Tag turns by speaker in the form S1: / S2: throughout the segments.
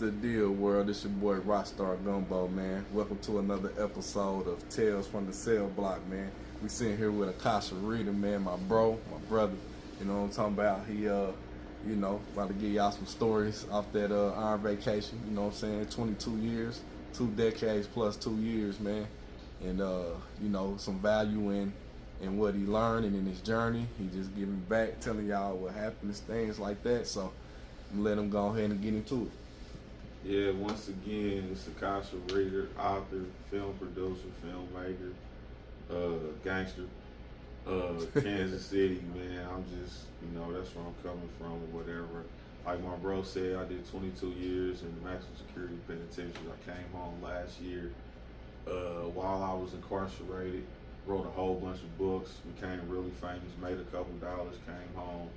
S1: the deal, world? This your boy Rockstar Gumbo, man. Welcome to another episode of Tales from the Cell Block, man. We sitting here with Akasha Reader, man, my bro, my brother. You know what I'm talking about? He, about to give y'all some stories off that Iron Vacation. You know what I'm saying? 22 years, 2 decades plus 2 years, man. And some value in what he learned and in his journey. He just giving back, telling y'all what happened, things like that. So I'm gonna let him go ahead and get into it.
S2: Yeah, once again, it's Akasha Reader, author, film producer, filmmaker, gangster, Kansas City, man. I'm just, that's where I'm coming from or whatever. Like my bro said, I did 22 years in the maximum security penitentiary. I came home last year while I was incarcerated, wrote a whole bunch of books, became really famous, made a couple dollars, came home,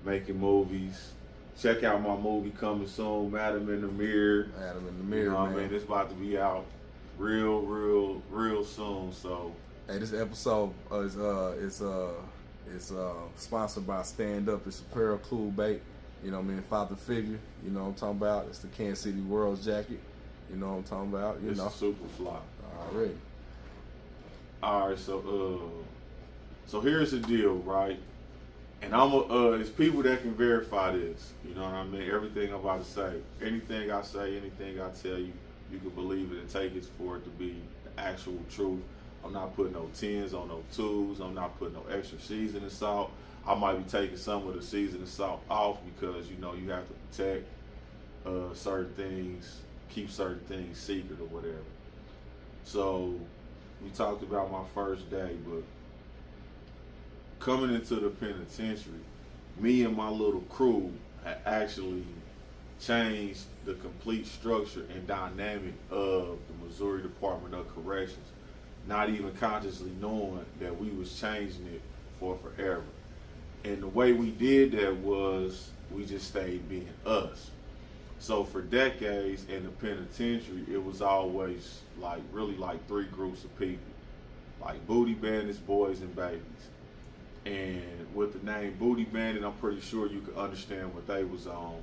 S2: making movies. Check out my movie coming soon, Madam in the Mirror.
S1: Madam in the Mirror,
S2: you know
S1: man.
S2: What I mean? It's about to be out real soon. So,
S1: hey, this episode is sponsored by Stand Up. It's Apparel Cool Bait. You know what I mean? Father figure. You know what I'm talking about? It's the Kansas City World's jacket. You know what I'm talking about?
S2: It's a super fly.
S1: Already.
S2: All right, so here's the deal, right? And it's people that can verify this. You know what I mean? Everything I'm about to say, anything I say, anything I tell you, you can believe it and take it for it to be the actual truth. I'm not putting no 10s on no 2s. I'm not putting no extra seasoning salt. I might be taking some of the seasoning salt off because, you have to protect certain things, keep certain things secret or whatever. So we talked about my first day, but coming into the penitentiary, me and my little crew had actually changed the complete structure and dynamic of the Missouri Department of Corrections, not even consciously knowing that we was changing it for forever. And the way we did that was we just stayed being us. So for decades in the penitentiary, it was always really 3 groups of people, like booty bandits, boys, and babies. And with the name Booty Bandit, I'm pretty sure you can understand what they was on.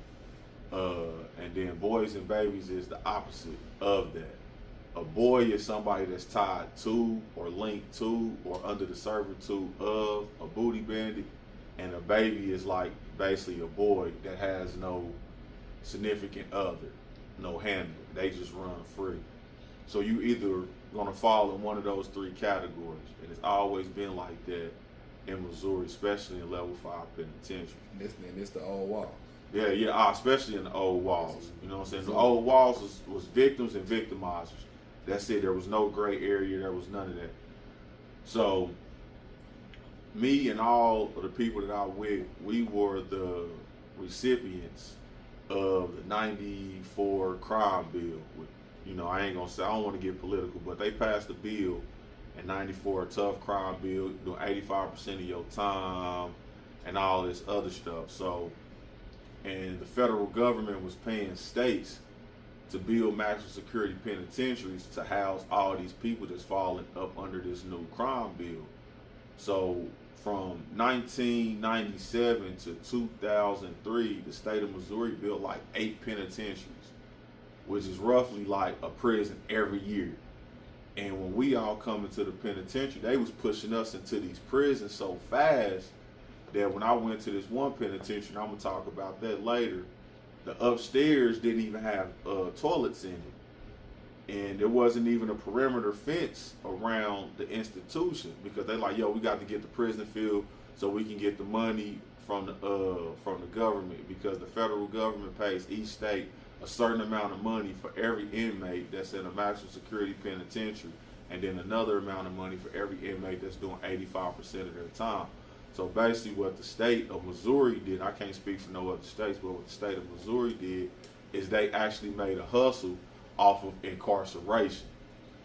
S2: And then boys and babies is the opposite of that. A boy is somebody that's tied to or linked to or under the servitude of a booty bandit. And a baby is basically a boy that has no significant other, no handler. They just run free. So you either gonna fall in one of those 3 categories. And it's always been like that in Missouri, especially in level 5 penitentiary.
S1: And it's the old walls.
S2: Yeah, especially in the old walls. You know what I'm saying? The old walls was victims and victimizers. That's it. There was no gray area. There was none of that. So me and all of the people that I with, we were the recipients of the 94 crime bill. I ain't gonna say, I don't want to get political, but they passed the bill in 94, a tough crime bill, doing 85% of your time and all this other stuff. So, and the federal government was paying states to build maximum security penitentiaries to house all these people that's falling up under this new crime bill. So from 1997 to 2003, the state of Missouri built 8 penitentiaries, which is roughly a prison every year. And when we all come into the penitentiary, they was pushing us into these prisons so fast that when I went to this one penitentiary, and I'm gonna talk about that later, the upstairs didn't even have toilets in it. And there wasn't even a perimeter fence around the institution because they we got to get the prison filled so we can get the money from the government, because the federal government pays each state a certain amount of money for every inmate that's in a maximum security penitentiary, and then another amount of money for every inmate that's doing 85% of their time. So basically what the state of Missouri did, I can't speak for no other states, but what the state of Missouri did is they actually made a hustle off of incarceration.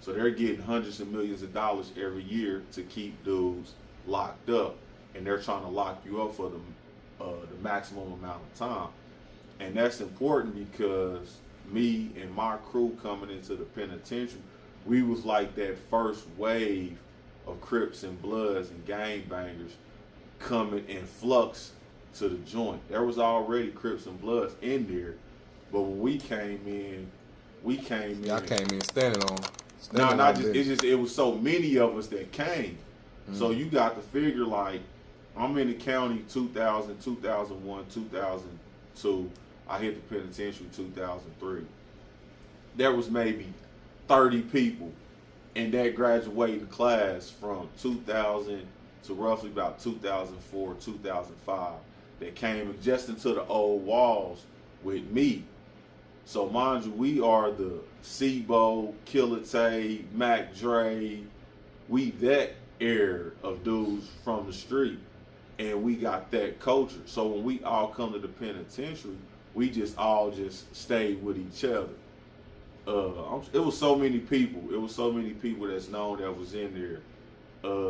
S2: So they're getting hundreds of millions of dollars every year to keep dudes locked up, and they're trying to lock you up for the maximum amount of time. And that's important because me and my crew coming into the penitentiary, we was like that first wave of Crips and Bloods and gangbangers coming in flux to the joint. There was already Crips and Bloods in there, But when we came in.
S1: Y'all came in standing on.
S2: No, not just. It's just it was so many of us that came. So you got to figure like, I'm in the county 2000, 2001, 2002. I hit the penitentiary 2003. There was maybe 30 people in that graduating class from 2000 to roughly about 2004, 2005 that came just into the old walls with me. So mind you, we are the Sebo, Killer Tay, Mac Dre. We that era of dudes from the street, and we got that culture. So when we all come to the penitentiary, we just all just stayed with each other. It was so many people. It was so many people that's known that was in there.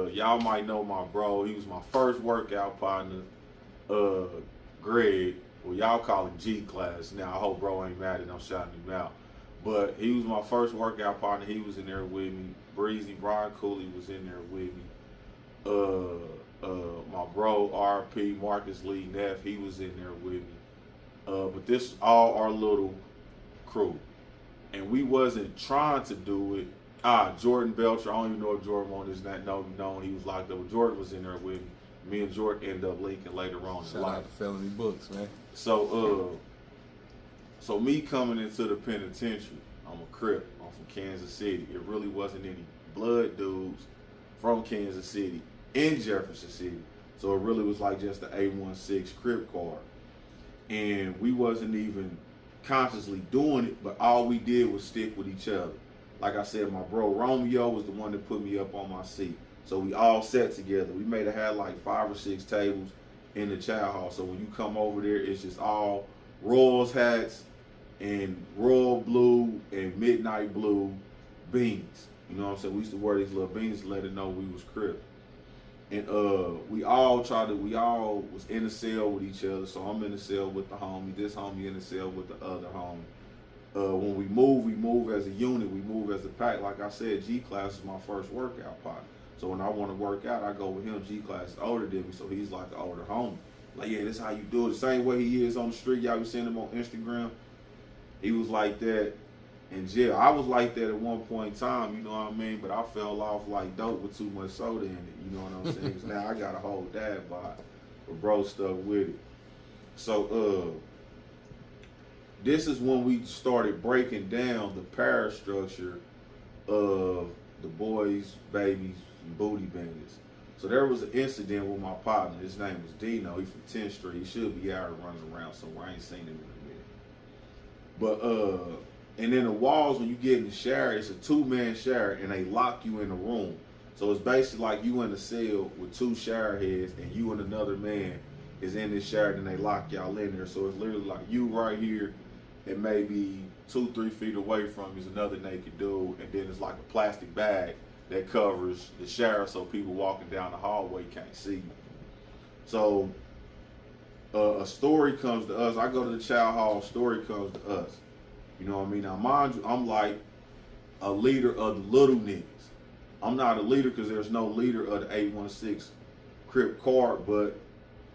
S2: Y'all might know my bro. He was my first workout partner. Greg. Well, y'all call him G Class. Now I hope bro ain't mad that I'm shouting him out. But he was my first workout partner. He was in there with me. Breezy, Brian Cooley was in there with me. My bro RP, Marcus Lee Neff, he was in there with me. But this is all our little crew. And we wasn't trying to do it. Jordan Belcher, I don't even know if Jordan wanted his not known. He was locked up. But Jordan was in there with me. Me and Jordan ended up linking later on.
S1: Shout out to Felony Books, man.
S2: So me coming into the penitentiary, I'm a Crip. I'm from Kansas City. It really wasn't any blood dudes from Kansas City in Jefferson City. So it really was like just the A16 Crip card. And we wasn't even consciously doing it, but all we did was stick with each other. Like I said, my bro Romeo was the one that put me up on my seat. So we all sat together. We may have had like 5 or 6 tables in the child hall. So when you come over there, it's just all Royals hats and royal blue and midnight blue beans. You know what I'm saying? We used to wear these little beans to let it know we was Crip. And we all was in the cell with each other. So I'm in the cell with the homie, this homie in the cell with the other homie. When we move as a unit, we move as a pack. Like I said, G Class is my first workout partner. So when I want to work out, I go with him. G Class is older than me, so he's like the older homie. Like, yeah, this is how you do it. The same way he is on the street. Y'all be seeing him on Instagram. He was like that in jail. I was like that at one point in time, you know what I mean? But I fell off like dope with too much soda in it, you know what I'm saying? 'Cause now I got a whole dad bod, but bro stuck with it. So this is when we started breaking down the parastructure of the boys, babies, and booty bandits. So there was an incident with my partner. His name was Dino. He's from 10th Street. He should be out running around somewhere. I ain't seen him in a minute. But and then the walls, when you get in the shower, it's a 2-man shower, and they lock you in a room. So it's basically like you in a cell with 2 shower heads, and you and another man is in this shower, and they lock y'all in there. So it's literally like you right here, and maybe 2-3 feet away from you is another naked dude, and then it's like a plastic bag that covers the shower so people walking down the hallway can't see you. So a story comes to us. I go to the child hall, story comes to us. You know what I mean? Now, mind you, I'm like a leader of the little niggas. I'm not a leader because there's no leader of the 816 Crip card, but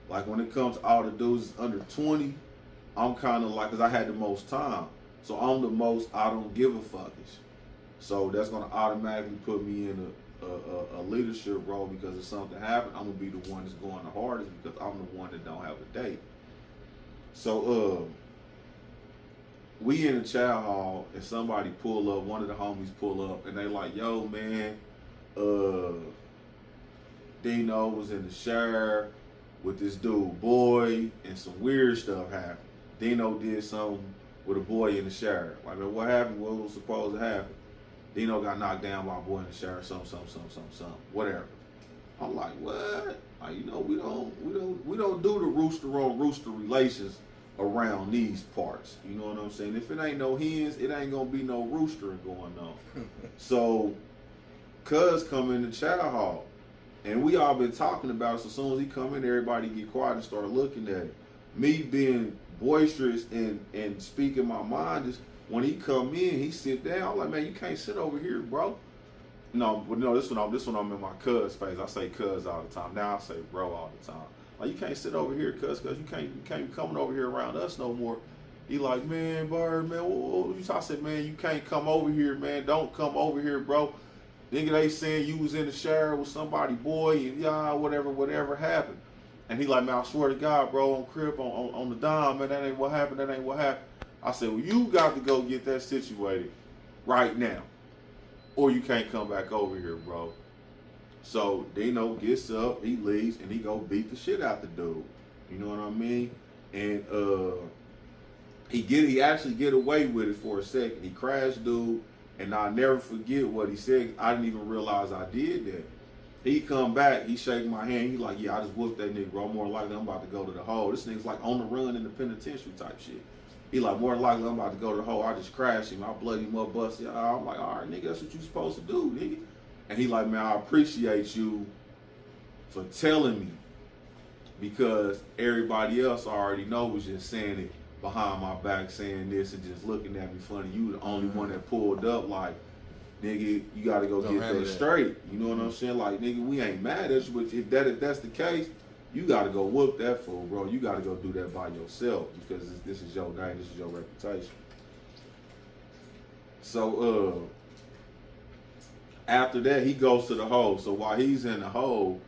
S2: like when it comes to all the dudes under 20, I'm kind of like, because I had the most time. So I'm the most I don't give a fuckish. So that's going to automatically put me in a leadership role, because if something happens, I'm going to be the one that's going the hardest because I'm the one that don't have a date. So we in the child hall, and somebody pull up, one of the homies pull up, and they like, yo, man, Dino was in the shower with this dude, boy, and some weird stuff happened. Dino did something with a boy in the shower. Like, man, what happened? What was supposed to happen? Dino got knocked down by a boy in the shower, something, whatever. I'm like, what? Like, you know, we don't do the rooster on rooster relations around these parts. You know what I'm saying? If it ain't no hens, it ain't gonna be no roostering going on. So, cuz come in the child hall, and we all been talking about it. So as soon as he come in, everybody get quiet and start looking at it. Me being boisterous and speaking my mind is, when he come in, he sit down. I'm like, man, you can't sit over here, bro. No, but no, this one I'm in my cuz face. I say cuz all the time. Now I say bro all the time. Like, you can't sit over here, cuz you can't be coming over here around us no more. He like, man, Bird, man, I said, man, you can't come over here, man. Don't come over here, bro. Nigga, they saying you was in the shower with somebody, boy, and yeah, whatever happened. And he like, man, I swear to God, bro, on Crip, on the dime, man, that ain't what happened, that ain't what happened. I said, well, you got to go get that situated right now, or you can't come back over here, bro. So Dino gets up, he leaves, and he go beat the shit out the dude. You know what I mean? And he actually get away with it for a second. He crashed dude, and I'll never forget what he said. I didn't even realize I did that. He come back, he shake my hand, he like, yeah, I just whooped that nigga, bro. More than likely I'm about to go to the hole. This nigga's like on the run in the penitentiary type shit. He like, more than likely I'm about to go to the hole. I just crashed him, I bloody him up, busted. I'm like, all right, nigga, that's what you supposed to do, nigga. And he like, man, I appreciate you for telling me, because everybody else I already know was just saying it behind my back, saying this and just looking at me funny. You the only one that pulled up like, nigga, you gotta go get that straight. You know what I'm saying? Like, nigga, we ain't mad at you, but if that's the case, you gotta go whoop that fool, bro. You gotta go do that by yourself, because this is your name, this is your reputation. So after that, he goes to the hole. So while he's in the hole,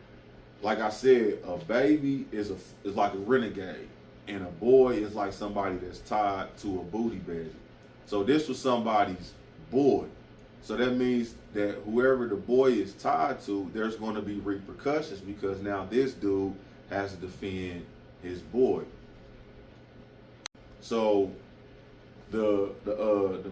S2: like I said, a baby is like a renegade, and a boy is like somebody that's tied to a booty bandit. So this was somebody's boy. So that means that whoever the boy is tied to, there's going to be repercussions, because now this dude has to defend his boy. So the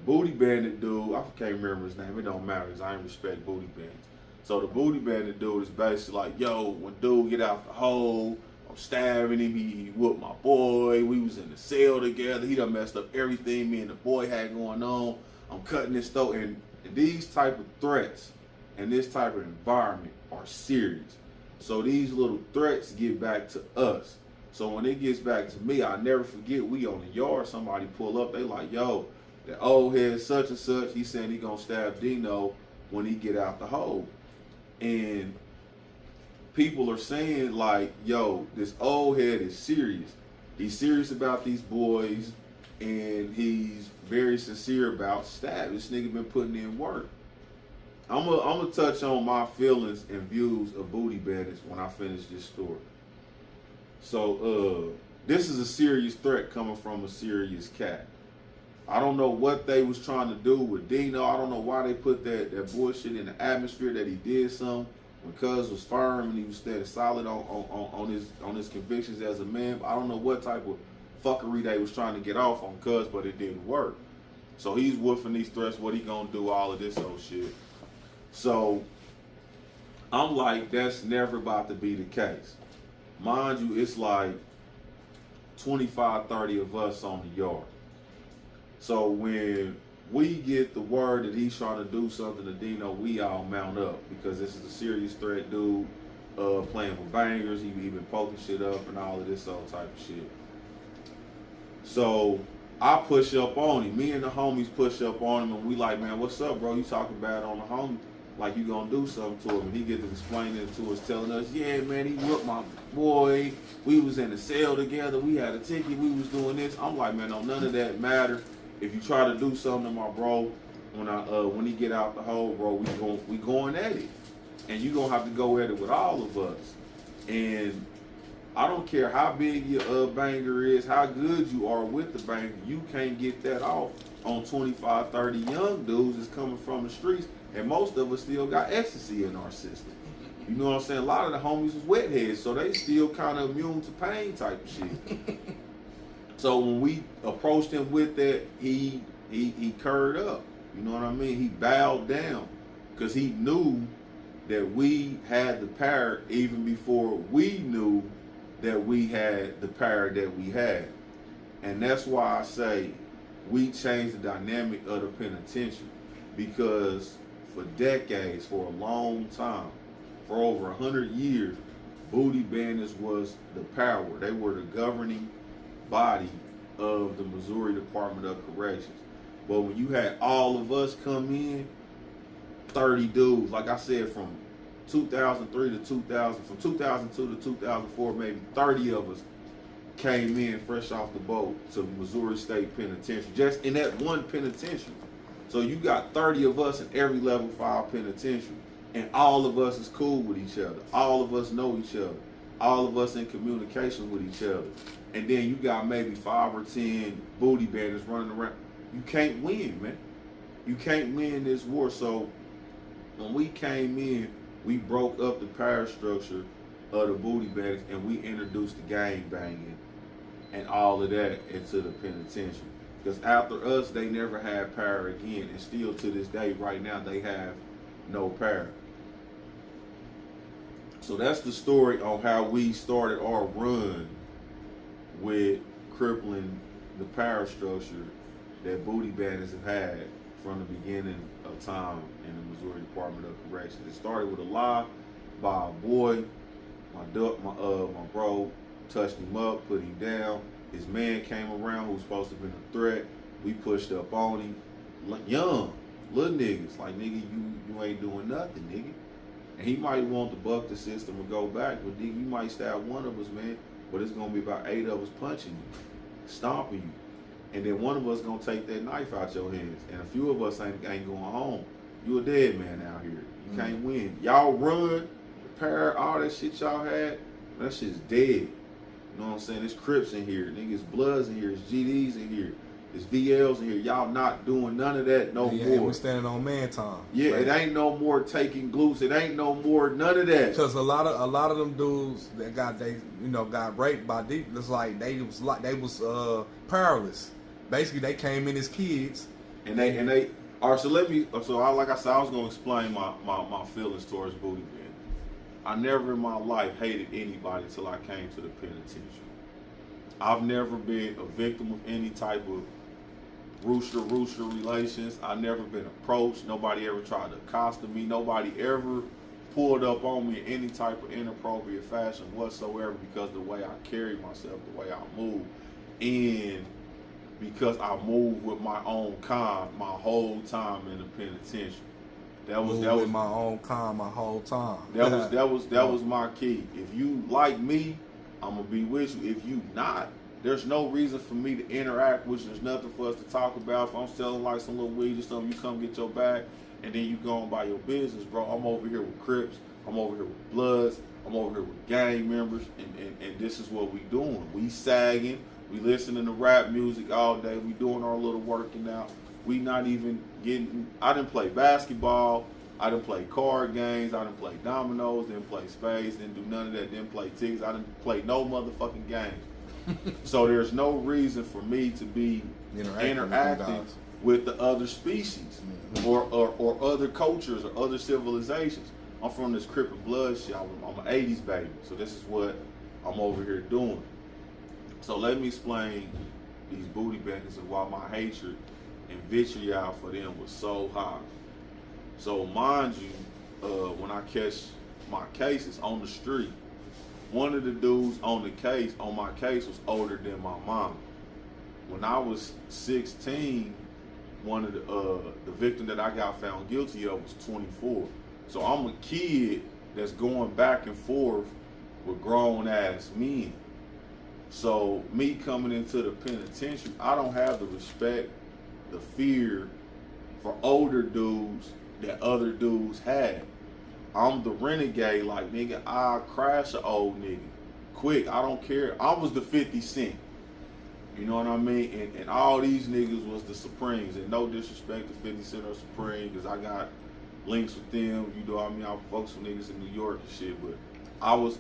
S2: booty bandit dude, I can't remember his name. It don't matter, because I ain't respect booty bandits. So the booty bandit dude is basically like, yo, when dude get out the hole, I'm stabbing him. He whooped my boy. We was in the cell together. He done messed up everything me and the boy had going on. I'm cutting his throat. And these type of threats and this type of environment are serious. So these little threats get back to us. So when it gets back to me, I'll never forget, we on the yard, somebody pull up, they like, yo, the old head such and such, he saying he gonna stab Dino when he get out the hole. And people are saying like, yo, this old head is serious. He's serious about these boys, and he's very sincere about stab. This nigga been putting in work. I'm gonna touch on my feelings and views of booty bandits when I finish this story. So this is a serious threat coming from a serious cat. I don't know what they was trying to do with Dino. I don't know why they put that bullshit in the atmosphere, that he did something when Cuz was firm and he was standing solid on his convictions as a man. I don't know what type of fuckery they was trying to get off on Cuz, but it didn't work. So he's woofing these threats, what he gonna do, all of this old shit. So I'm like, that's never about to be the case. Mind you, it's like 25, 30 of us on the yard. So when we get the word that he's trying to do something to Dino, we all mount up, because this is a serious threat dude, playing with bangers. He been poking shit up and all of this old type of shit. So I push up on him. Me and the homies push up on him, and we like, man, what's up, bro? You talking bad on the homie, like you gonna do something to him. And he gets to explaining it to us, telling us, yeah, man, he whooped my boy. We was in the cell together. We had a ticket. We was doing this. I'm like, man, no, none of that matter. If you try to do something to my bro, when he get out the hole, bro, we going at it, and you gonna have to go at it with all of us. And I don't care how big your banger is, how good you are with the banger, you can't get that off on 25, 30 young dudes that's coming from the streets, and most of us still got ecstasy in our system. You know what I'm saying? A lot of the homies was wet heads, so they still kind of immune to pain type of shit. So when we approached him with that, he curved up. You know what I mean? He bowed down, because he knew that we had the power even before we knew that we had the power that we had. And that's why I say we changed the dynamic of the penitentiary, because for decades, for a long time, for over 100 years, booty bandits was the power. They were the governing body of the Missouri Department of Corrections. But when you had all of us come in, 30 dudes, like I said, from 2003 to 2000, from 2002 to 2004, maybe 30 of us came in fresh off the boat to Missouri State Penitentiary, just in that one penitentiary. So you got 30 of us in every level 5 penitentiary, and all of us is cool with each other. All of us know each other. All of us in communication with each other. And then you got maybe 5 or 10 booty bandits running around. You can't win, man. You can't win this war. So when we came in, we broke up the power structure of the booty bandits, and we introduced the gang banging and all of that into the penitentiary. Because after us, they never had power again, and still to this day, right now, they have no power. So that's the story on how we started our run with crippling the power structure that booty bandits have had from the beginning of time in the Missouri Department of Corrections. It started with a lie by a boy. My bro touched him up, put him down. His man came around who was supposed to have been a threat. We pushed up on him. Young, little niggas. Like, nigga, you ain't doing nothing, nigga. And he might want to buck the system and go back, but nigga, you might stab one of us, man. But it's going to be about 8 of us punching you, stomping you. And then one of us going to take that knife out your hands. And a few of us ain't going home. You a dead man out here. You can't win. Y'all run, repair, all that shit y'all had, that shit's dead. You know what I'm saying? There's Crips in here. Niggas Bloods in here. There's GDs in here. There's VLs in here. Y'all not doing none of that no more.
S1: We standing on man time.
S2: Yeah, right? It ain't no more taking glutes. It ain't no more none of that.
S1: Because a lot of them dudes that got raped by deep. It's like they was powerless. Basically, they came in as kids.
S2: And they. All right, so like I said, I was gonna explain my feelings towards booty bandits. I never in my life hated anybody until I came to the penitentiary. I've never been a victim of any type of rooster relations. I've never been approached. Nobody ever tried to accost me. Nobody ever pulled up on me in any type of inappropriate fashion whatsoever, because the way I carry myself, the way I move, and because I move with my own kind my whole time in the penitentiary. That was
S1: my own kind my whole time.
S2: That was my key. If you like me, I'm gonna be with you. If you not, there's no reason for me to interact with you. There's nothing for us to talk about. If I'm selling like some little weed or something, you come get your bag and then you go on by your business, bro. I'm over here with Crips. I'm over here with Bloods. I'm over here with gang members, and this is what we doing. We sagging. We listening to rap music all day. We doing our little working out. We not even getting. I didn't play basketball. I didn't play card games. I didn't play dominoes. Didn't play spades. Didn't do none of that. Didn't play tickets. I didn't play no motherfucking games. So there's no reason for me to be interacting with the other species or other cultures or other civilizations. I'm from this Crip and Blood shit. I'm an 80s baby. So this is what I'm over here doing. So let me explain these booty bandits and why my hatred and vitriol for them was so high. So mind you, when I catch my cases on the street, one of the dudes on my case was older than my mom. When I was 16, one of the victim that I got found guilty of was 24. So I'm a kid that's going back and forth with grown ass men. So me coming into the penitentiary, I don't have the respect, the fear for older dudes that other dudes had. I'm the renegade, like, nigga, I'll crash an old nigga quick. I don't care. I was the 50 Cent. You know what I mean? And all these niggas was the Supremes. And no disrespect to 50 Cent or Supreme, because I got links with them. You know what I mean? I fucks with niggas in New York and shit. But I was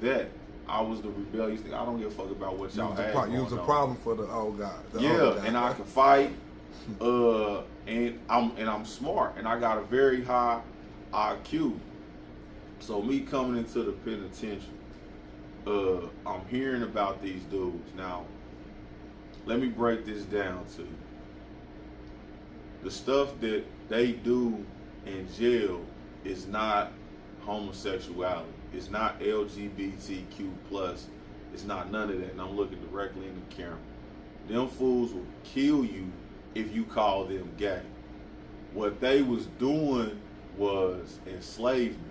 S2: that. I was the rebellious nigga. I don't give a fuck about what y'all had.
S1: You was a problem for the old guy.
S2: And I can fight. And I'm smart, and I got a very high IQ. So me coming into the penitentiary, I'm hearing about these dudes. Now, let me break this down to you. The stuff that they do in jail is not homosexuality. It's not LGBTQ+. It's not none of that. And I'm looking directly in the camera. Them fools will kill you if you call them gay. What they was doing was enslavement.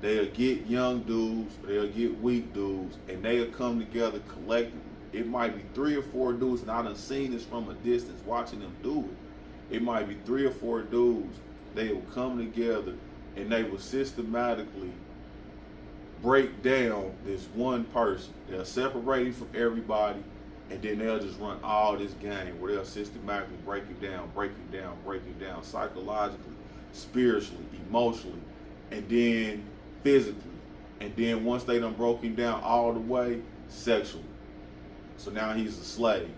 S2: they'll get young dudes, they'll get weak dudes, and they'll come together collectively. It might be 3 or 4 dudes, and I done seen this from a distance, watching them do it. It might be 3 or 4 dudes. They will come together, and they will systematically break down this one person. They'll separate him from everybody, and then they'll just run all this game where they'll systematically break him down psychologically, spiritually, emotionally, and then physically. And then once they done broke him down all the way, sexually. So now he's a slave.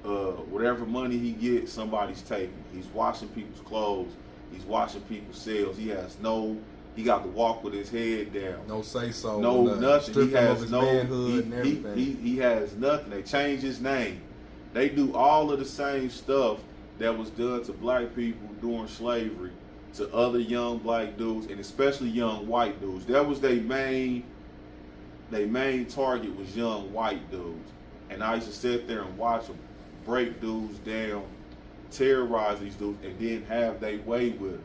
S2: Whatever money he gets, somebody's taking. He's washing people's clothes. He's washing people's cells. He got to walk with his head down.
S1: No say so.
S2: No nothing.
S1: Strip him of his manhood and everything.
S2: He has nothing. They change his name. They do all of the same stuff that was done to black people during slavery to other young black dudes, and especially young white dudes. That was their main target, was young white dudes. And I used to sit there and watch them break dudes down, terrorize these dudes, and then have their way with them.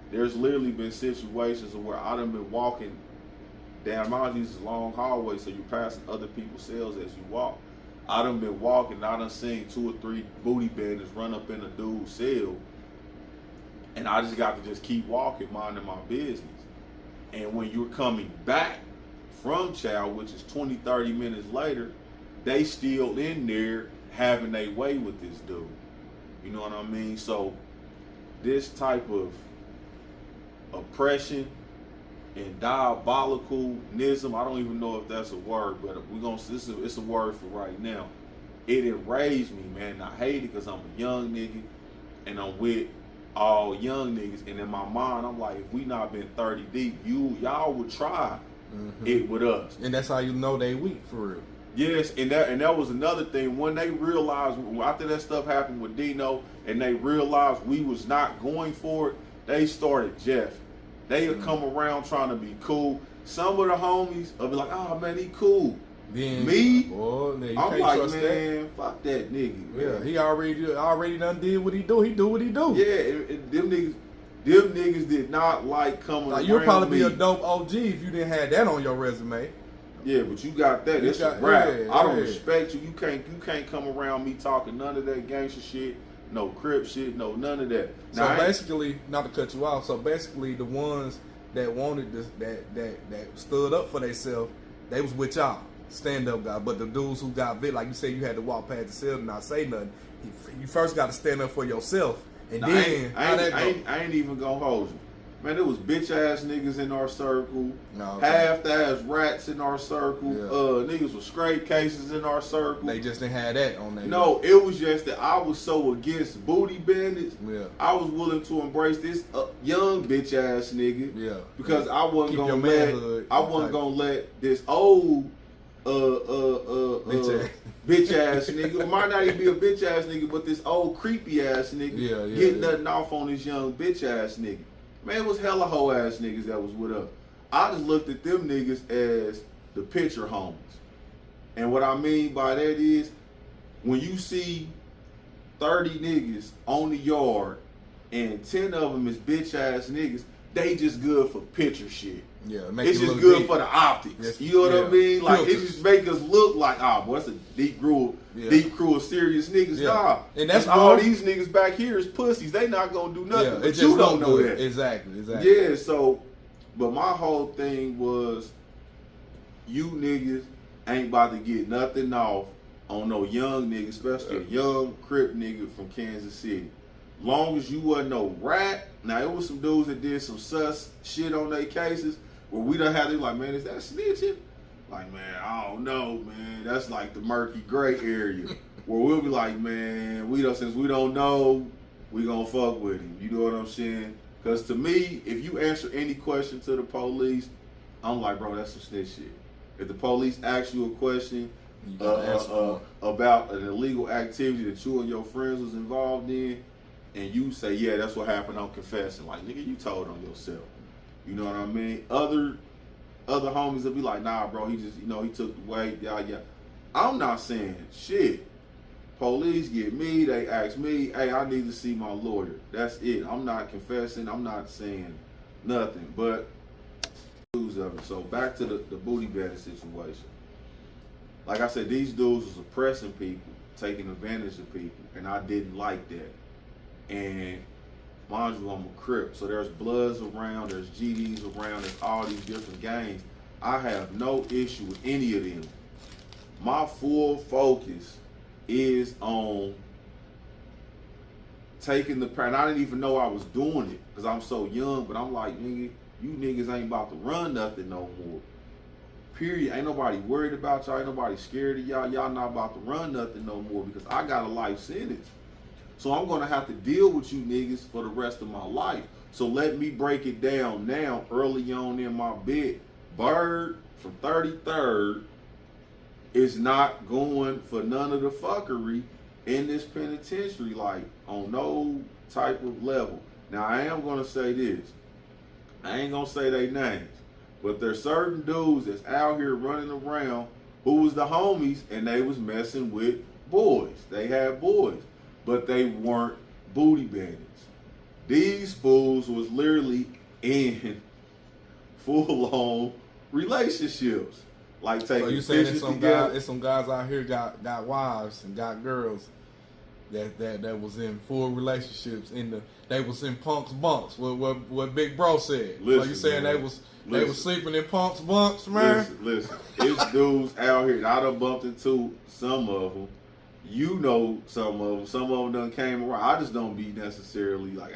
S2: There's literally been situations where I done been walking down, mind you, these long hallways, so you're passing other people's cells as you walk. I done been walking, and I done seen 2 or 3 booty bandits run up in a dude's cell, and I just got to just keep walking, minding my business. And when you're coming back from chow, which is 20, 30 minutes later, they still in there having their way with this dude. You know what I mean? So this type of oppression and diabolicalnism, I don't even know if that's a word, but it's a word for right now. It enraged me, man. I hate it because I'm a young nigga and I'm with all young niggas, and in my mind I'm like, if we not been 30 deep, y'all would try it with us.
S1: And that's how you know they weak, for real.
S2: Yes, and that was another thing. When they realized, after that stuff happened with Dino, and they realized we was not going for it, they started Jeff. They would come around trying to be cool. Some of the homies would be like, "Oh man, he cool."
S1: Then,
S2: me,
S1: boy, man,
S2: I'm like, man, fuck that nigga.
S1: Yeah,
S2: man.
S1: he already done did what he do. He do what he do.
S2: Yeah, them niggas did not like coming around.
S1: You'll probably be a dope OG if you didn't have that on your resume.
S2: Yeah, but you got that. It's a rap.
S1: Yeah,
S2: I don't respect you. You can't come around me talking none of that gangster shit, no Crip shit, no none of that.
S1: So basically, not to cut you off, so basically the ones that wanted this, that stood up for themselves, they was with y'all, stand up guy. But the dudes who got bit, like you said, you had to walk past the cell and not say nothing. You first got to stand up for yourself, and then
S2: I ain't even gonna hold you. Man, there was bitch ass niggas in our circle, half-ass rats in our circle, niggas with straight cases in our circle.
S1: They just didn't have that on there.
S2: No, it was just that I was so against booty bandits. Yeah. I was willing to embrace this young bitch ass nigga. Yeah. Because I wasn't gonna let this old bitch ass nigga, it might not even be a bitch ass nigga, but this old creepy ass nigga get nothing off on this young bitch ass nigga. Man, it was hella hoe ass niggas that was with us. I just looked at them niggas as the picture homies. And what I mean by that is, when you see 30 niggas on the yard and 10 of them is bitch ass niggas, they just good for picture shit. Yeah, it's just good for the optics. Yes, you know what I mean? Like, filters. It just make us look like, boy, that's a deep crew of serious niggas. Yeah. Nah, and that's all these niggas back here is pussies. They not gonna do nothing. Yeah, but you don't know that.
S1: Exactly.
S2: Yeah, so, but my whole thing was, you niggas ain't about to get nothing off on no young nigga, especially a young Crip nigga from Kansas City. Long as you wasn't no rat. Now, it was some dudes that did some sus shit on their cases where we done had to be like, man, is that snitching? Like, man, I don't know, man. That's like the murky gray area where we'll be like, man, since we don't know, we gonna fuck with him. You know what I'm saying? Because to me, if you answer any question to the police, I'm like, bro, that's some snitch shit. If the police ask you a question about an illegal activity that you and your friends was involved in, and you say, yeah, that's what happened, I'm confessing. Like, nigga, you told on yourself. You know what I mean? Other homies will be like, nah, bro, he just, he took the weight, yeah. I'm not saying shit. Police get me, they ask me, hey, I need to see my lawyer. That's it. I'm not confessing. I'm not saying nothing. But dudes stages of it. So back to the booty bandit situation. Like I said, these dudes was oppressing people, taking advantage of people, and I didn't like that. And mind you, I'm a Crip, so there's Bloods around, there's GDs around, there's all these different gangs. I have no issue with any of them. My full focus is on taking the power. And I didn't even know I was doing it because I'm so young, but I'm like, nigga, you niggas ain't about to run nothing no more. Period. Ain't nobody worried about y'all. Ain't nobody scared of y'all. Y'all not about to run nothing no more because I got a life sentence. So I'm going to have to deal with you niggas for the rest of my life. So let me break it down now early on in my bit. Bird from 33rd is not going for none of the fuckery in this penitentiary, like on no type of level. Now I am going to say this. I ain't going to say their names. But there's certain dudes that's out here running around who was the homies and they was messing with boys. They had boys, but they weren't booty bandits. These fools was literally in full-on relationships. Like taking
S1: so you saying
S2: pictures
S1: there's some guys out here got wives and got girls that was in full relationships they was in punks bunks. What Big Bro said.
S2: Listen,
S1: so you saying
S2: man.
S1: They was sleeping in punks bunks, man?
S2: Listen. It's dudes out here. I done bumped into some of them. You know some of them. Some of them done came around. I just don't be necessarily like,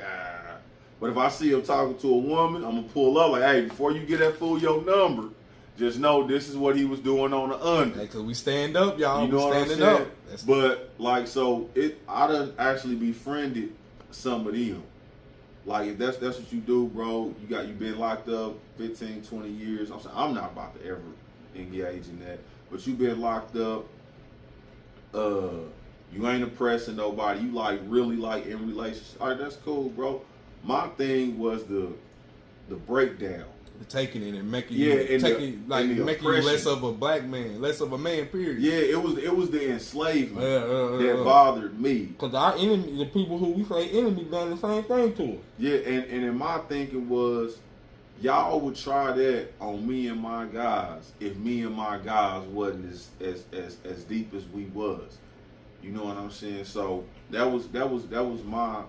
S2: But if I see him talking to a woman, I'm going to pull up like, hey, before you get that fool your number, just know this is what he was doing on the under.
S1: Hey, cause we stand up, y'all.
S2: You know
S1: we
S2: what I'm
S1: standing
S2: saying?
S1: up.
S2: But like, so I done actually befriended some of them. Like, if that's what you do, bro, you been locked up 15, 20 years. I'm saying I'm not about to ever engage in that. But you been locked up. You ain't oppressing nobody. You like really like in relationships. All right, that's cool, bro. My thing was the breakdown.
S1: Taking it and making
S2: making
S1: you less of a black man, less of a man. Period.
S2: Yeah, it was the enslavement that bothered me.
S1: Cause our enemy, the people who we say enemy, done the same thing to us.
S2: Yeah, and in my thinking was, y'all would try that on me and my guys if me and my guys wasn't as deep as we was. You know what I'm saying? So that was my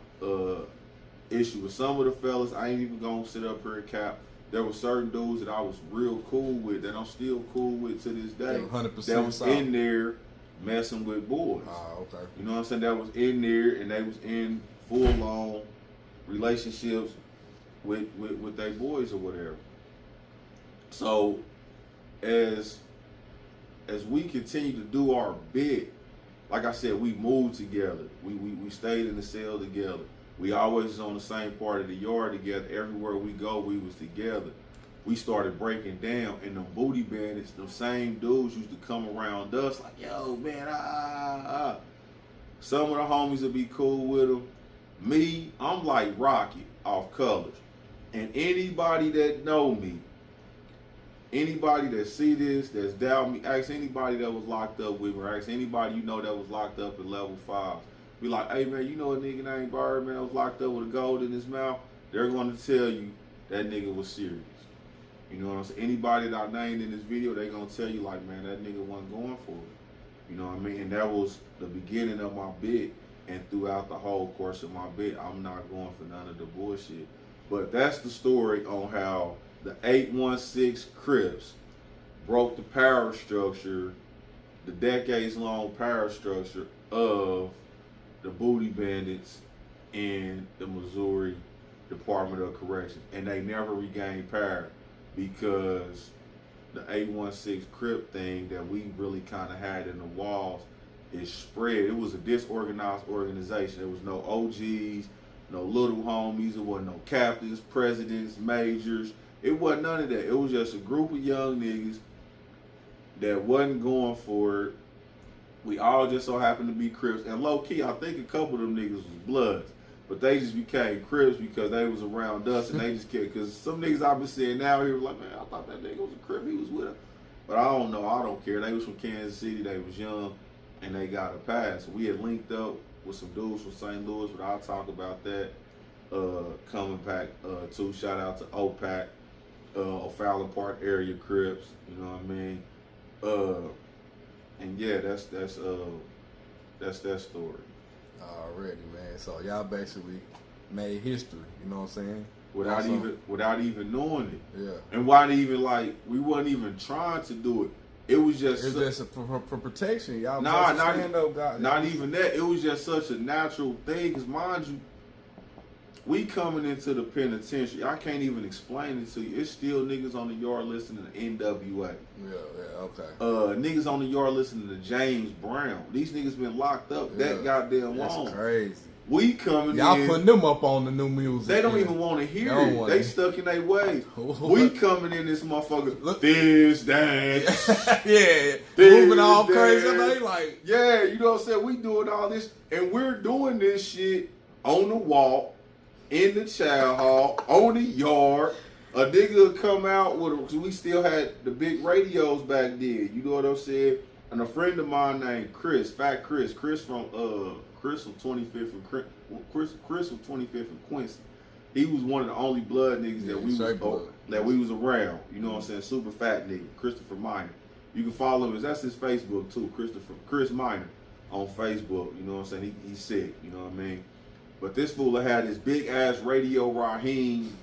S2: issue with some of the fellas. I ain't even gonna sit up here and cap. There were certain dudes that I was real cool with that I'm still cool with to this day.
S1: 100%
S2: that was
S1: solid.
S2: in there messing with boys.
S1: Okay.
S2: You know what I'm saying? That was in there and they was in full-on relationships with their boys or whatever. So as we continue to do our bit, like I said, we moved together. We stayed in the cell together. We always was on the same part of the yard together. Everywhere we go, we was together. We started breaking down, and them booty bandits, them same dudes used to come around us like, yo, man, Some of the homies would be cool with them. Me, I'm like Rocky off Colors. And anybody that know me, anybody that see this, that's doubt me, ask anybody that was locked up with me, or ask anybody you know that was locked up at level 5. Be like, hey man, you know a nigga named Bird, man, was locked up with a gold in his mouth. They're going to tell you that nigga was serious. You know what I'm saying? Anybody that I named in this video, they going to tell you like, man, that nigga wasn't going for it. You know what I mean? And that was the beginning of my bit. And throughout the whole course of my bit, I'm not going for none of the bullshit. But that's the story on how the 816 Crips broke the power structure, the decades-long power structure of the booty bandits in the Missouri Department of Corrections. And they never regained power because the 816 Crip thing that we really kind of had in the walls is spread. It was a disorganized organization. There was no OGs, no little homies. There wasn't no captains, presidents, majors. It wasn't none of that. It was just a group of young niggas that wasn't going for it. We all just so happened to be Crips. And low-key, I think a couple of them niggas was Bloods. But they just became Crips because they was around us and they just cared. Because some niggas I've been seeing now here like, man, I thought that nigga was a Crip. He was with us. But I don't know. I don't care. They was from Kansas City. They was young. And they got a pass. We had linked up with some dudes from St. Louis. But I'll talk about that coming back too. Shout out to OPAC. O'Fallon Park area Crips. You know what I mean? And yeah, that's that story.
S1: Already, man. So y'all basically made history. You know what I'm saying?
S2: Without even knowing it.
S1: Yeah.
S2: And why even we wasn't even trying to do it. It was just
S1: for protection. Y'all
S2: not
S1: guys.
S2: even that. It was just such a natural thing. Because mind you, we coming into the penitentiary. I can't even explain it to you. It's still niggas on the yard listening to NWA.
S1: Yeah, okay.
S2: Niggas on the yard listening to James Brown. These niggas been locked up that goddamn long.
S1: That's crazy.
S2: We coming
S1: Y'all
S2: in.
S1: Putting them up on the new music.
S2: They don't even want to hear it. They stuck in their ways. We coming in this motherfucker. This dance.
S1: Yeah.
S2: This
S1: Moving all
S2: dance.
S1: crazy. They like.
S2: Yeah, you know what I'm saying? We doing all this. And we're doing this shit on the wall, in the child hall, on the yard. A nigga would come out with, because we still had the big radios back then. You know what I'm saying? And a friend of mine named Chris, Fat Chris from 25th and Chris from 25th and Quincy. He was one of the only blood niggas that we was around. You know what I'm saying? Super fat nigga, Christopher Minor. You can follow him. That's his Facebook too, Chris Minor on Facebook. You know what I'm saying? He's sick. You know what I mean? But this fool had this big ass Radio Raheem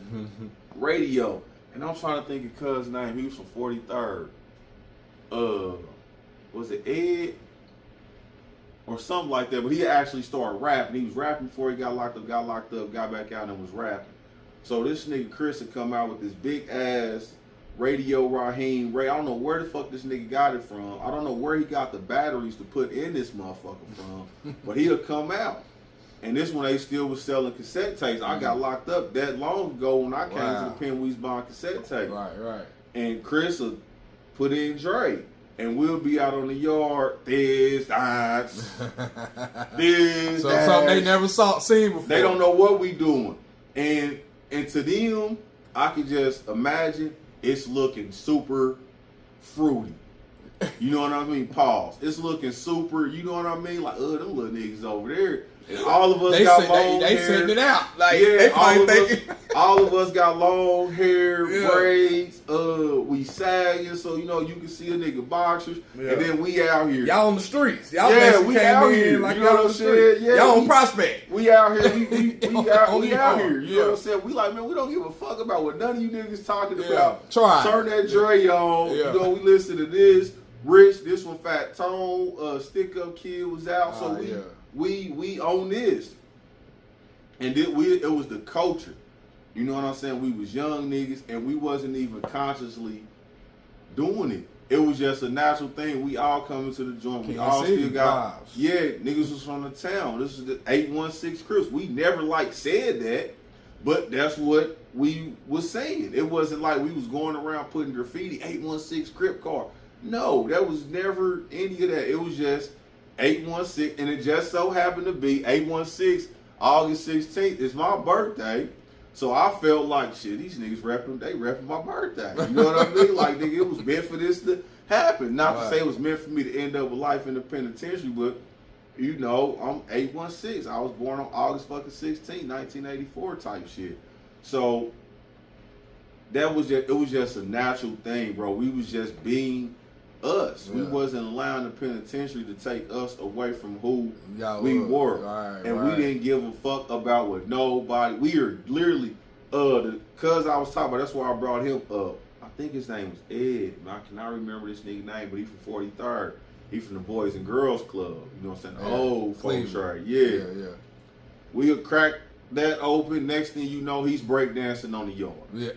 S2: radio, and I'm trying to think of cuz name. He was from 43rd. Was it Ed or something like that? But he actually started rapping. He was rapping before he got locked up, got back out, and was rapping. So this nigga Chris had come out with this big ass Radio Raheem I don't know where the fuck this nigga got it from. I don't know where he got the batteries to put in this motherfucker from. But he'll come out. And this one, they still was selling cassette tapes. I got locked up that long ago when I came to the pen. We was buying cassette tapes.
S1: Right.
S2: And Chris will put in Dre. And we'll be out on the yard. This, that. This,
S1: so something they never seen before.
S2: They don't know what we doing. And to them, I can just imagine it's looking super fruity. You know what I mean? Pause. It's looking super, you know what I mean? Like, them little niggas over there. And all of us got long hair.
S1: They sending it out. Like,
S2: yeah, all of us got long hair, braids. We sagging, so you know you can see a nigga boxers. Yeah. And then we out here.
S1: Y'all on the streets. Y'all
S2: we out here.
S1: Like
S2: you know what I'm saying? Yeah,
S1: y'all on Prospect.
S2: We out here. We out here. You know what I'm saying? We like, man, we don't give a fuck about what none of you niggas talking about. Turn that Dre on. You know, we listen to this. Rich, this one Fat Tone, Stick Up Kid was out. So we own this. And it was the culture. You know what I'm saying? We was young niggas and we wasn't even consciously doing it. It was just a natural thing. We all coming to the joint. We all still got vibes. Yeah, niggas was from the town. This is the 816 Crips. We never said that, but that's what we was saying. It wasn't like we was going around putting graffiti 816 Crip car. No, that was never any of that. It was just 816, and it just so happened to be 816 August 16th. It's my birthday. So I felt like, shit, these niggas repping my birthday. You know what I mean? Like, nigga, it was meant for this to happen. Not to say it was meant for me to end up a life in the penitentiary, but, you know, I'm 816. I was born on August fucking 16, 1984 type shit. So it was just a natural thing, bro. We was just being us. We wasn't allowing the penitentiary to take us away from who we were. We didn't give a fuck about what nobody. We are literally, cuz I was talking about, that's why I brought him up. I think his name was Ed. I cannot remember this nigga name, but he from 43rd. He from the Boys and Girls Club. You know what I'm saying? Oh, folks, right. Yeah. We'll crack that open. Next thing you know, he's breakdancing on the yard. Yeah.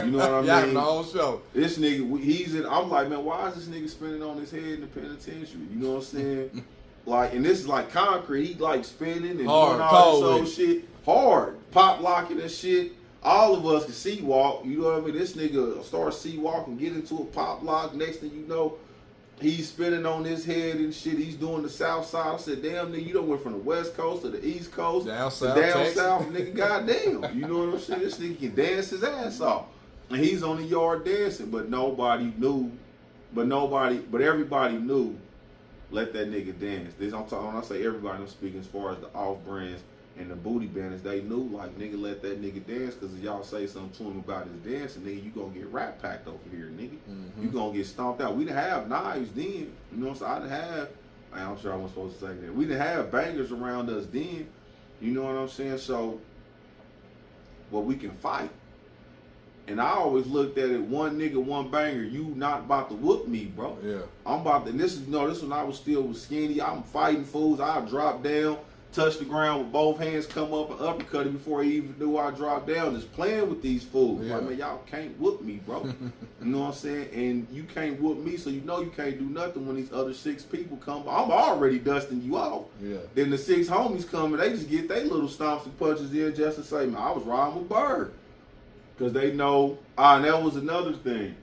S2: You know what I mean?
S1: The whole show.
S2: This nigga, I'm like, man, why is this nigga spinning on his head in the penitentiary? You know what I'm saying? Like, and this is like concrete. He like spinning and doing all this old shit. Hard. Pop locking and shit. All of us can sea walk. You know what I mean? This nigga start sea walking, get into a pop lock. Next thing you know, he's spinning on his head and shit. He's doing the south side. I said, damn, nigga, you done went from the west coast to the east coast. Down south, nigga, goddamn. You know what I'm saying? This nigga can dance his ass off. And he's on the yard dancing, but nobody knew. But everybody knew, let that nigga dance. This I'm talking, when I say everybody, I'm speaking as far as the off-brands And the booty bandits, they knew, like, nigga, let that nigga dance, because if y'all say something to him about his dancing, nigga, you gonna get rat packed over here, nigga. You gonna get stomped out. We didn't have knives then. You know what I'm saying? I didn't have, I'm sure I wasn't supposed to say that. We didn't have bangers around us then. You know what I'm saying? So, well, we can fight. And I always looked at it, one nigga, one banger. You not about to whoop me, bro.
S1: Yeah.
S2: I'm about to, this when I was still skinny. I'm fighting fools. I drop down, touch the ground with both hands, come up and uppercut him before he even knew I dropped down. Just playing with these fools.
S1: Yeah.
S2: Like, man, y'all can't whoop me, bro. You know what I'm saying? And you can't whoop me, so you know you can't do nothing when these other 6 people come. I'm already dusting you off.
S1: Yeah.
S2: Then the 6 homies come and they just get their little stomps and punches in just to say, man, I was riding with Bird. Because they know, and that was another thing.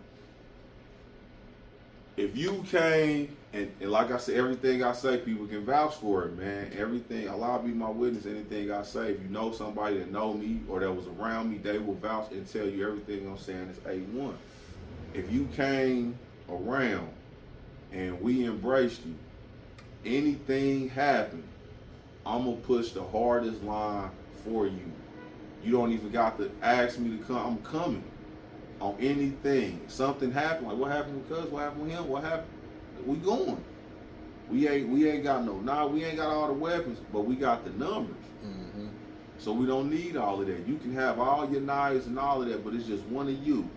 S2: If you came, and like I said, everything I say, people can vouch for it, man. Everything, Allah be my witness, anything I say. If you know somebody that know me or that was around me, they will vouch and tell you everything I'm saying is A1. If you came around and we embraced you, anything happened, I'm going to push the hardest line for you. You don't even got to ask me to come. I'm coming on anything. Something happened. Like, what happened with Cuz? What happened with him? What happened? We going. We ain't got we ain't got all the weapons, but we got the numbers. So we don't need all of that. You can have all your knives and all of that, but it's just one of you.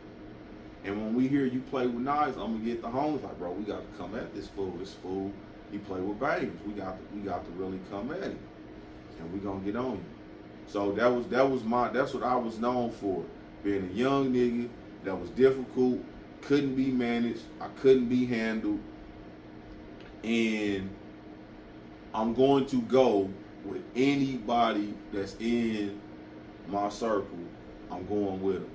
S2: And when we hear you play with knives, I'm gonna get the homies like, bro, we got to come at this fool. This fool, he play with bangers. We got to really come at him, and we gonna get on you. So that's what I was known for, being a young nigga that was difficult, couldn't be managed, I couldn't be handled, and I'm going to go with anybody that's in my circle. I'm going with them.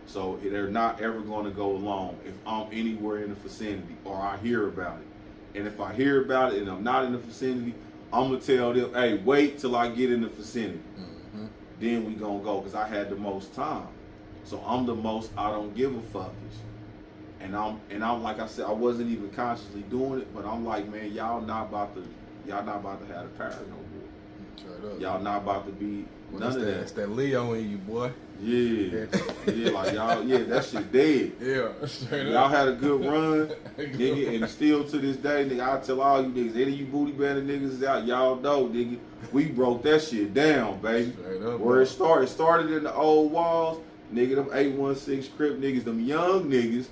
S2: So they're not ever going to go alone if I'm anywhere in the vicinity or I hear about it. And if I hear about it and I'm not in the vicinity, I'm going to tell them, hey, wait till I get in the vicinity. Then we gonna go, because I had the most time. So I'm the most I don't give a fuckish. And I'm like I said, I wasn't even consciously doing it, but I'm like, man, y'all not about to have the power no more. Straight up. Y'all not about to be none of that.
S1: It's that Leo in you, boy.
S2: Yeah. Like y'all, that shit dead.
S1: Yeah, straight
S2: y'all
S1: up.
S2: had a good run, nigga, and still to this day, nigga, I tell all you niggas, any of you booty bandit niggas is out, y'all know, nigga, we broke that shit down, baby.
S1: Straight up,
S2: where it started in the old walls, nigga, them 816 Crip niggas, them young niggas,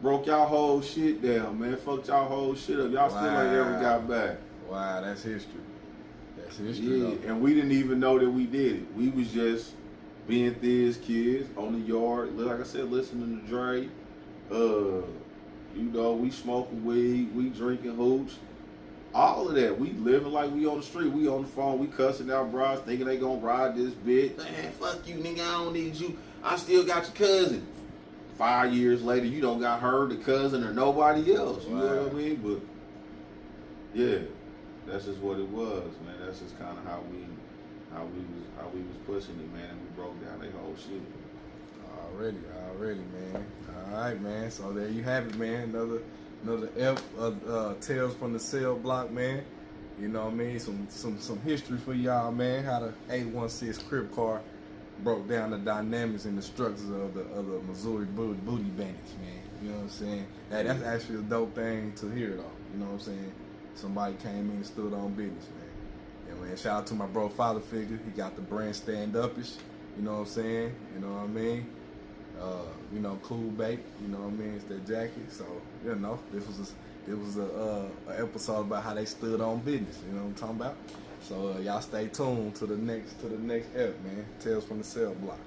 S2: broke y'all whole shit down, man. Fucked y'all whole shit up. Y'all still ain't ever got back.
S1: Wow, that's history. That's history.
S2: Yeah, though. And we didn't even know that we did it. We was just being Thiz kids on the yard, like I said, listening to Dre. We smoking weed, we drinking hooch. All of that. We living like we on the street. We on the phone, we cussing out bros, thinking they gonna ride this bitch. Man, fuck you, nigga, I don't need you. I still got your cousin. 5 years later, you don't got her, the cousin, or nobody else. You know what I mean? But yeah, that's just what it was, man. That's just kind of how we was pushing it, man. And we broke down their whole shit.
S1: Already, man. All right, man. So there you have it, man. Another Tales from the Cell Block, man. You know what I mean? Some history for y'all, man. How the 816 Crip car broke down the dynamics and the structures of the Missouri booty bandits, man. You know what I'm saying? That's actually a dope thing to hear, though. You know what I'm saying? Somebody came in and stood on business, man. Yeah, man. Shout out to my bro, Father Figure. He got the brand Stand Upish. You know what I'm saying? You know what I mean? Cool bait. You know what I mean? It's that jacket. So this was a episode about how they stood on business. You know what I'm talking about? So y'all stay tuned to the next ep, man. Tales from the Cell Block.